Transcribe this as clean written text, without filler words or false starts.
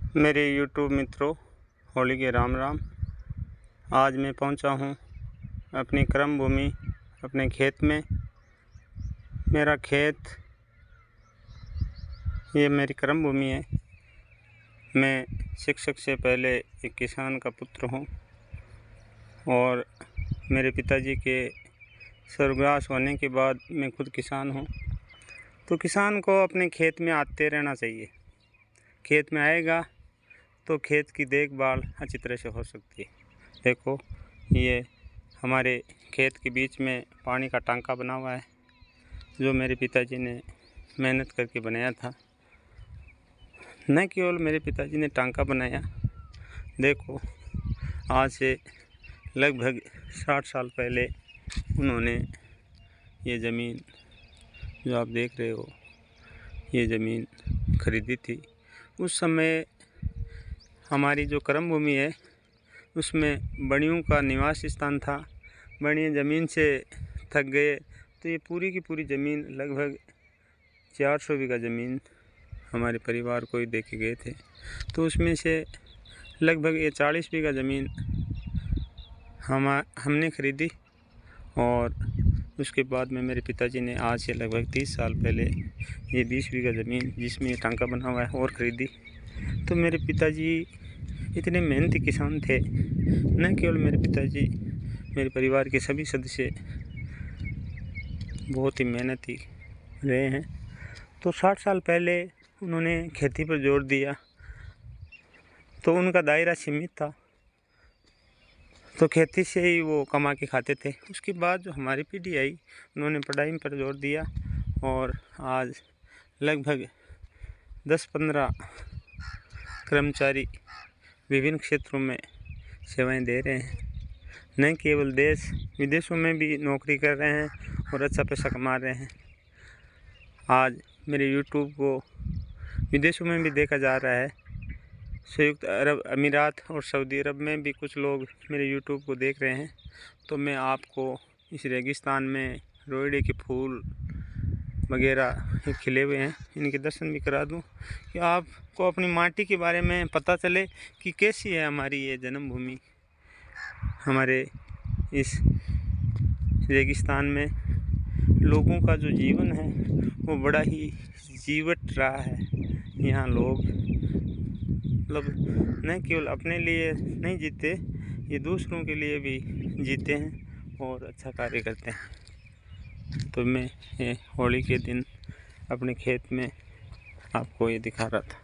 मेरे YouTube मित्रों, होली के राम राम। आज मैं पहुंचा हूं अपनी कर्म भूमि, अपने खेत में। मेरा खेत, ये मेरी कर्म भूमि है। मैं शिक्षक से पहले एक किसान का पुत्र हूं और मेरे पिताजी के स्वर्गवास होने के बाद मैं खुद किसान हूं। तो किसान को अपने खेत में आते रहना चाहिए। खेत में आएगा तो खेत की देखभाल अच्छी तरह से हो सकती है। देखो, ये हमारे खेत के बीच में पानी का टांका बना हुआ है, जो मेरे पिताजी ने मेहनत करके बनाया था। न केवल मेरे पिताजी ने टांका बनाया, देखो आज से लगभग 60 साल पहले उन्होंने ये ज़मीन, जो आप देख रहे हो, ये ज़मीन खरीदी थी। उस समय हमारी जो कर्म भूमि है उसमें बड़ियों का निवास स्थान था। बड़ियाँ ज़मीन से थक गए तो ये पूरी की पूरी ज़मीन, लगभग 400 बीघा ज़मीन हमारे परिवार को ही दे के गए थे। तो उसमें से लगभग ये 40 बीघा ज़मीन हमने खरीदी और उसके बाद में मेरे पिताजी ने आज से लगभग 30 साल पहले ये 20 बीघा ज़मीन, जिसमें ये टांका बना हुआ है, और ख़रीदी। तो मेरे पिताजी इतने मेहनती किसान थे। न केवल मेरे पिताजी, मेरे परिवार के सभी सदस्य बहुत ही मेहनती रहे हैं। तो 60 साल पहले उन्होंने खेती पर जोर दिया, तो उनका दायरा सीमित था, तो खेती से ही वो कमा के खाते थे। उसके बाद जो हमारी पीढ़ी आई, उन्होंने पढ़ाई पर जोर दिया और आज लगभग 10-15 कर्मचारी विभिन्न क्षेत्रों में सेवाएं दे रहे हैं। न केवल देश विदेशों में भी नौकरी कर रहे हैं और अच्छा पैसा कमा रहे हैं। आज मेरे YouTube को विदेशों में भी देखा जा रहा है। संयुक्त अरब अमीरात और सऊदी अरब में भी कुछ लोग मेरे YouTube को देख रहे हैं। तो मैं आपको इस रेगिस्तान में रोइडे के फूल वगैरह खिले हुए हैं, इनके दर्शन भी करा दूं कि आपको अपनी माटी के बारे में पता चले कि कैसी है हमारी ये जन्मभूमि। हमारे इस रेगिस्तान में लोगों का जो जीवन है वो बड़ा ही जीवट रहा है। यहाँ लोग मतलब न केवल अपने लिए नहीं जीते, ये दूसरों के लिए भी जीते हैं और अच्छा कार्य करते हैं। तो मैं ये होली के दिन अपने खेत में आपको ये दिखा रहा था।